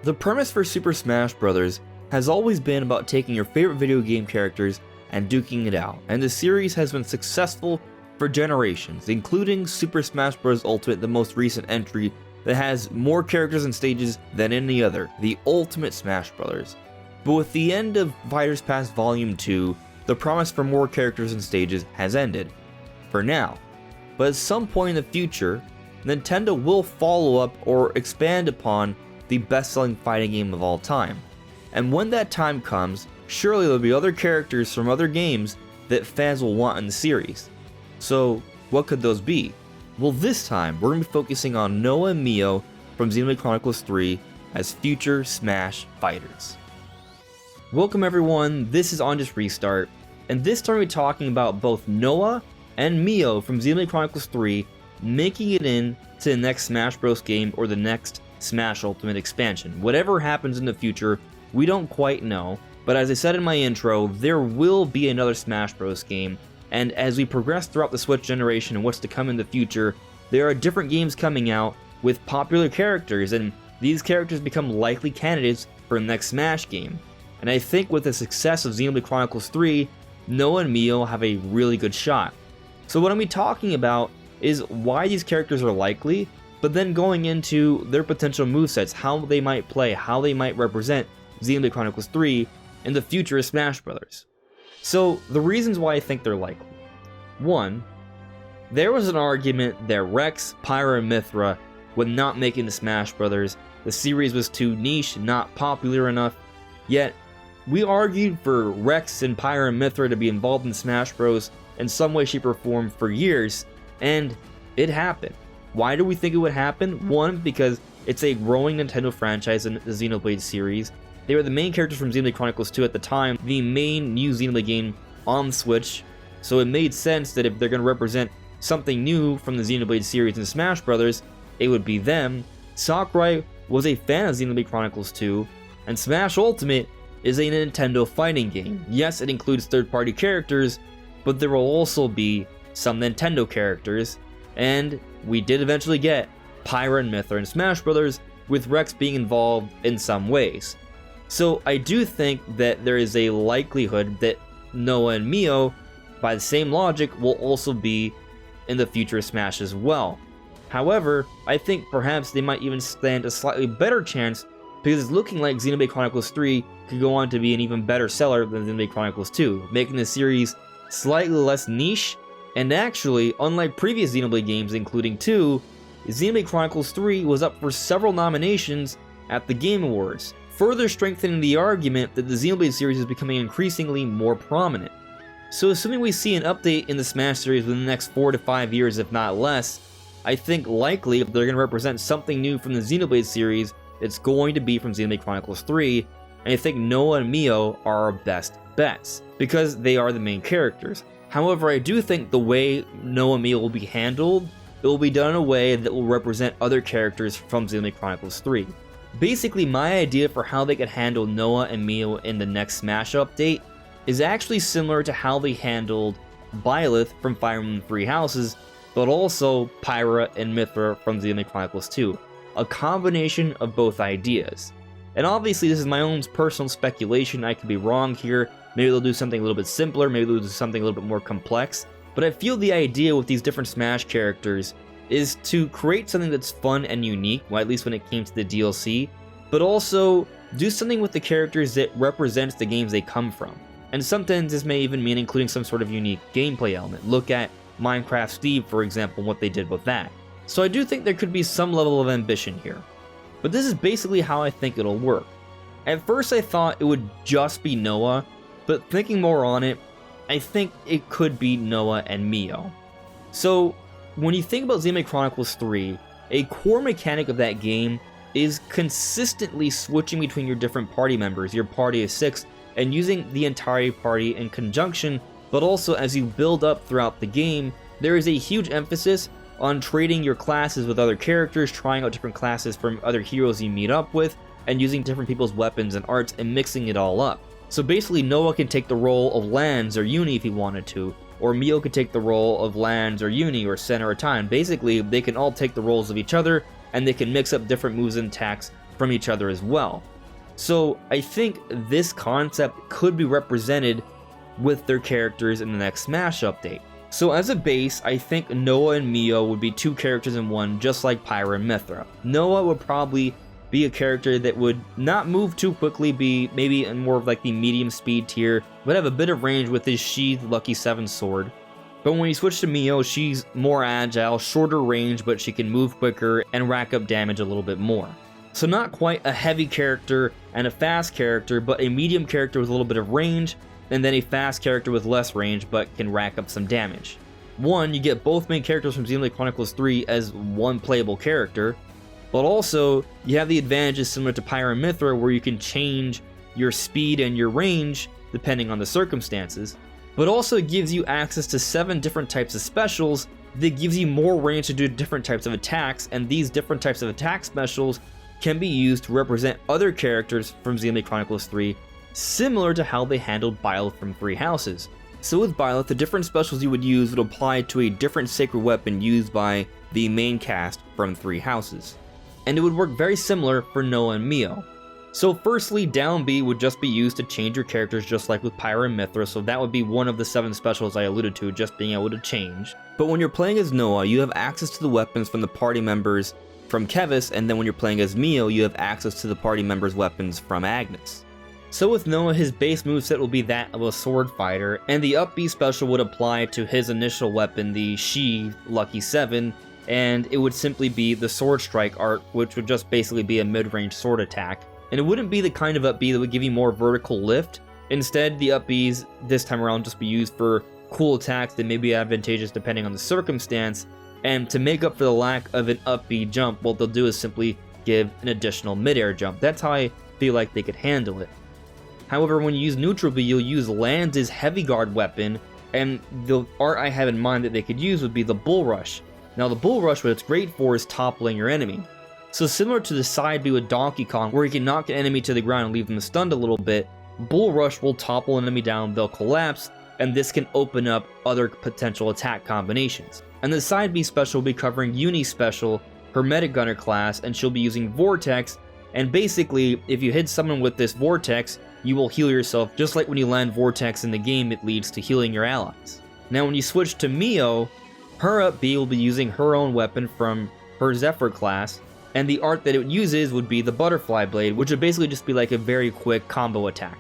The premise for Super Smash Bros. Has always been about taking your favorite video game characters and duking it out, and the series has been successful for generations, including Super Smash Bros. Ultimate, the most recent entry that has more characters and stages than any other, the Ultimate Smash Bros. But with the end of Fighters Pass Volume 2, the promise for more characters and stages has ended. For now. But at some point in the future, Nintendo will follow up or expand upon the best-selling fighting game of all time. And when that time comes, surely there'll be other characters from other games that fans will want in the series. So, what could those be? Well, this time, we're going to be focusing on Noah and Mio from Xenoblade Chronicles 3 as future Smash fighters. Welcome everyone, this is On Just Restart, and this time we're talking about both Noah and Mio from Xenoblade Chronicles 3 making it in to the next Smash Bros. Game or the next Smash Ultimate expansion. Whatever happens in the future, we don't quite know, but as I said in my intro, there will be another Smash Bros. Game, and as we progress throughout the Switch generation and what's to come in the future, there are different games coming out with popular characters, and these characters become likely candidates for the next Smash game. And I think with the success of Xenoblade Chronicles 3, Noah and Mio have a really good shot. So what I'm going to be talking about is why these characters are likely, but then going into their potential movesets, how they might play, how they might represent Xenoblade Chronicles 3 in the future of Smash Bros. So, the reasons why I think they're likely. 1. There was an argument that Rex, Pyra, and Mythra would not make it into Smash Bros. The series was too niche, not popular enough, yet we argued for Rex and Pyra and Mythra to be involved in Smash Bros. In some way, shape, or form for years, and it happened. Why do we think it would happen? 1, because it's a growing Nintendo franchise in the Xenoblade series. They were the main characters from Xenoblade Chronicles 2 at the time, the main new Xenoblade game on Switch, so it made sense that if they're going to represent something new from the Xenoblade series in Smash Bros., it would be them. Sakurai was a fan of Xenoblade Chronicles 2, and Smash Ultimate is a Nintendo fighting game. Yes, it includes third-party characters, but there will also be some Nintendo characters, and we did eventually get Pyra and Mythra in Smash Bros., with Rex being involved in some ways. So I do think that there is a likelihood that Noah and Mio, by the same logic, will also be in the future of Smash as well. However, I think perhaps they might even stand a slightly better chance because it's looking like Xenoblade Chronicles 3 could go on to be an even better seller than Xenoblade Chronicles 2, making the series slightly less niche, and actually, unlike previous Xenoblade games including 2, Xenoblade Chronicles 3 was up for several nominations at the Game Awards, further strengthening the argument that the Xenoblade series is becoming increasingly more prominent. So assuming we see an update in the Smash series within the next 4 to 5 years, if not less, I think likely if they're going to represent something new from the Xenoblade series, it's going to be from Xenoblade Chronicles 3, and I think Noah and Mio are our best bets, because they are the main characters. However, I do think the way Noah and Mio will be handled, it will be done in a way that will represent other characters from Xenoblade Chronicles 3. Basically, my idea for how they could handle Noah and Mio in the next Smash update is actually similar to how they handled Byleth from Fire Emblem Three Houses, but also Pyra and Mythra from Xenoblade Chronicles 2. A combination of both ideas. And obviously this is my own personal speculation, I could be wrong here, maybe they'll do something a little bit simpler, maybe they'll do something a little bit more complex, but I feel the idea with these different Smash characters is to create something that's fun and unique, well, at least when it came to the DLC, but also do something with the characters that represents the games they come from. And sometimes this may even mean including some sort of unique gameplay element. Look at Minecraft Steve, for example, and what they did with that. So I do think there could be some level of ambition here. But this is basically how I think it'll work. At first I thought it would just be Noah, but thinking more on it, I think it could be Noah and Mio. So, when you think about Xenoblade Chronicles 3, a core mechanic of that game is consistently switching between your different party members, your party of 6, and using the entire party in conjunction, but also as you build up throughout the game, there is a huge emphasis on trading your classes with other characters, trying out different classes from other heroes you meet up with, and using different people's weapons and arts and mixing it all up. So basically Noah can take the role of Lanz or Uni if he wanted to, or Mio could take the role of Lanz or Uni or Center or Time. Basically, they can all take the roles of each other, and they can mix up different moves and attacks from each other as well. So I think this concept could be represented with their characters in the next Smash update. So as a base, I think Noah and Mio would be two characters in one, just like Pyra and Mythra. Noah would probably be a character that would not move too quickly, be maybe in more of like the medium speed tier, but have a bit of range with his sheathed Lucky 7 sword. But when you switch to Mio, she's more agile, shorter range, but she can move quicker and rack up damage a little bit more. So not quite a heavy character and a fast character, but a medium character with a little bit of range, and then a fast character with less range but can rack up some damage. One, you get both main characters from Xenoblade Chronicles 3 as one playable character, but also you have the advantages similar to Pyra and Mythra where you can change your speed and your range depending on the circumstances, but also it gives you access to 7 different types of specials that gives you more range to do different types of attacks, and these different types of attack specials can be used to represent other characters from Xenoblade Chronicles 3, similar to how they handled Byleth from 3 Houses. So with Byleth, the different specials you would use would apply to a different sacred weapon used by the main cast from 3 Houses. And it would work very similar for Noah and Mio. So firstly, down B would just be used to change your characters just like with Pyra and Mythra, so that would be one of the 7 specials I alluded to, just being able to change. But when you're playing as Noah, you have access to the weapons from the party members from Kevis, and then when you're playing as Mio, you have access to the party members' weapons from Agnes. So with Noah, his base moveset will be that of a sword fighter, and the up B special would apply to his initial weapon, the sheathed Lucky 7, and it would simply be the sword strike art, which would just basically be a mid-range sword attack. And it wouldn't be the kind of up B that would give you more vertical lift. Instead, the up Bs this time around just be used for cool attacks that may be advantageous depending on the circumstance, and to make up for the lack of an up B jump, what they'll do is simply give an additional mid-air jump. That's how I feel like they could handle it. However, when you use neutral B, you'll use Lands' heavy guard weapon, and the art I have in mind that they could use would be the Bull Rush. Now the Bull Rush, what it's great for is toppling your enemy. So similar to the side B with Donkey Kong, where you can knock an enemy to the ground and leave them stunned a little bit, Bull Rush will topple an enemy down, they'll collapse, and this can open up other potential attack combinations. And the side B special will be covering Uni Special, Hermetic Gunner class, and she'll be using Vortex, and basically, if you hit someone with this Vortex, you will heal yourself, just like when you land Vortex in the game, it leads to healing your allies. Now when you switch to Mio, her up B will be using her own weapon from her Zephyr class, and the art that it uses would be the Butterfly Blade, which would basically just be like a very quick combo attack.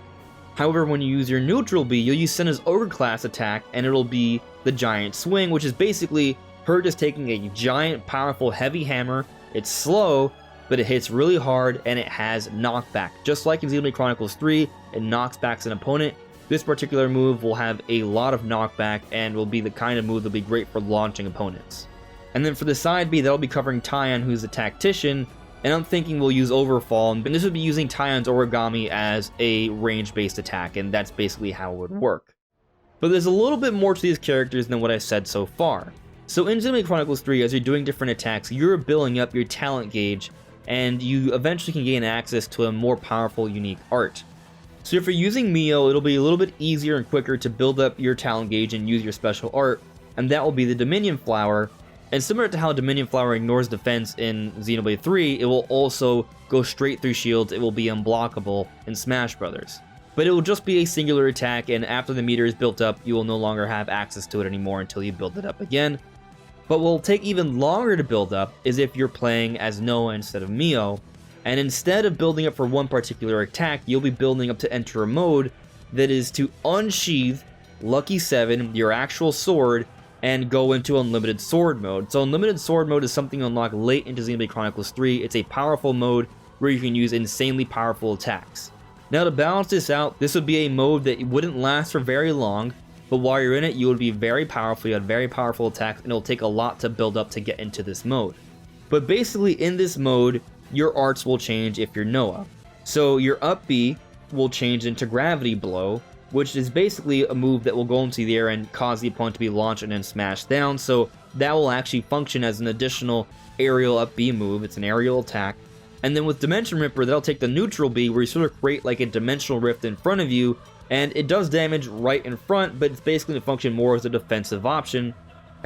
However, when you use your neutral B, you'll use Senna's Ogre class attack, and it'll be the Giant Swing, which is basically her just taking a giant, powerful, heavy hammer. It's slow, but it hits really hard, and it has knockback. Just like in Xenoblade Chronicles 3, it knocks back an opponent. This particular move will have a lot of knockback, and will be the kind of move that'll be great for launching opponents. And then for the side B, that'll be covering Tyon, who's a tactician, and I'm thinking we'll use Overfall, and this would be using Tyon's Origami as a range-based attack, and that's basically how it would work. But there's a little bit more to these characters than what I've said so far. So in Xenoblade Chronicles 3, as you're doing different attacks, you're building up your talent gauge, and you eventually can gain access to a more powerful, unique art. So if you're using Mio, it'll be a little bit easier and quicker to build up your talent gauge and use your special art, and that will be the Dominion Flower. And similar to how Dominion Flower ignores defense in Xenoblade 3, it will also go straight through shields. It will be unblockable in Smash Bros. But it will just be a singular attack, and after the meter is built up, you will no longer have access to it anymore until you build it up again. But what will take even longer to build up is if you're playing as Noah instead of Mio, and instead of building up for one particular attack, you'll be building up to enter a mode that is to unsheath Lucky 7, your actual sword, and go into Unlimited Sword mode. So Unlimited Sword mode is something you unlock late into Xenoblade Chronicles 3. It's a powerful mode where you can use insanely powerful attacks. Now to balance this out, this would be a mode that wouldn't last for very long, but while you're in it, you would be very powerful, you have very powerful attacks, and it'll take a lot to build up to get into this mode. But basically in this mode, your arts will change if you're Noah. So your up B will change into Gravity Blow, which is basically a move that will go into the air and cause the opponent to be launched and then smashed down, so that will actually function as an additional aerial up B move. It's an aerial attack. And then with Dimension Ripper, that'll take the neutral B, where you sort of create like a dimensional rift in front of you, and it does damage right in front, but it's basically to function more as a defensive option.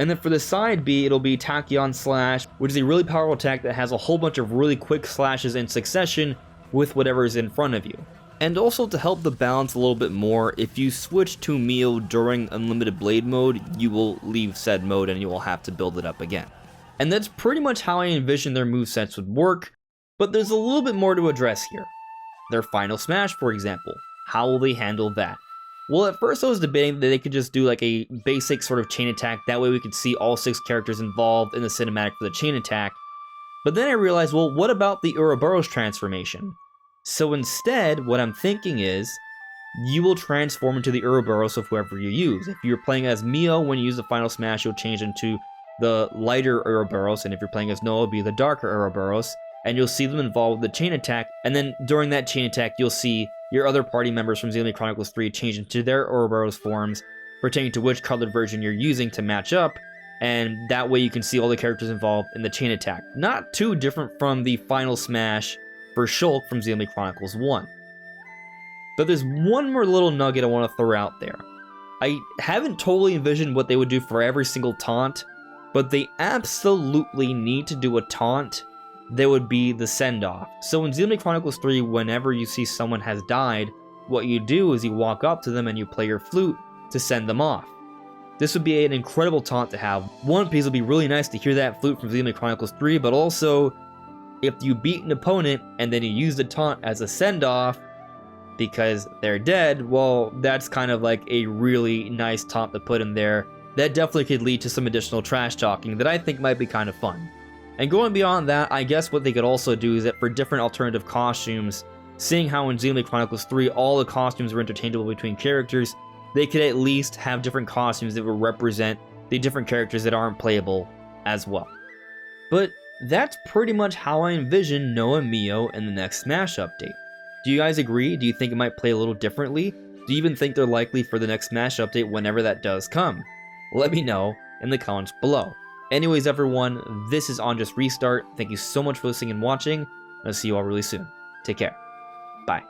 And then for the side B, it'll be Tachyon Slash, which is a really powerful attack that has a whole bunch of really quick slashes in succession with whatever is in front of you. And also to help the balance a little bit more, if you switch to Mio during Unlimited Blade mode, you will leave said mode and you will have to build it up again. And that's pretty much how I envision their movesets would work, but there's a little bit more to address here. Their final smash, for example. How will they handle that? Well, at first I was debating that they could just do like a basic sort of chain attack, that way we could see all 6 characters involved in the cinematic for the chain attack. But then I realized, well, what about the Ouroboros transformation? So instead, what I'm thinking is, you will transform into the Ouroboros of whoever you use. If you're playing as Mio, when you use the final smash, you'll change into the lighter Ouroboros, and if you're playing as Noah, it'll be the darker Ouroboros, and you'll see them involved with the chain attack, and then during that chain attack, you'll see your other party members from Xenoblade Chronicles 3 change into their Ouroboros forms, pertaining to which colored version you're using to match up, and that way you can see all the characters involved in the chain attack. Not too different from the final smash for Shulk from Xenoblade Chronicles 1. But there's one more little nugget I want to throw out there. I haven't totally envisioned what they would do for every single taunt, but they absolutely need to do a taunt that would be the send-off. So in Xenoblade Chronicles 3, whenever you see someone has died, what you do is you walk up to them and you play your flute to send them off. This would be an incredible taunt to have. One piece would be really nice to hear that flute from Xenoblade Chronicles 3, but also, if you beat an opponent and then you use the taunt as a send-off because they're dead, well, that's kind of like a really nice taunt to put in there. That definitely could lead to some additional trash talking that I think might be kind of fun. And going beyond that, I guess what they could also do is that for different alternative costumes, seeing how in Xenoblade Chronicles 3 all the costumes were interchangeable between characters, they could at least have different costumes that would represent the different characters that aren't playable as well. But that's pretty much how I envision Noah and Mio in the next Smash update. Do you guys agree? Do you think it might play a little differently? Do you even think they're likely for the next Smash update whenever that does come? Let me know in the comments below. Anyways, everyone, this is On Just Restart. Thank you so much for listening and watching, and I'll see you all really soon. Take care. Bye.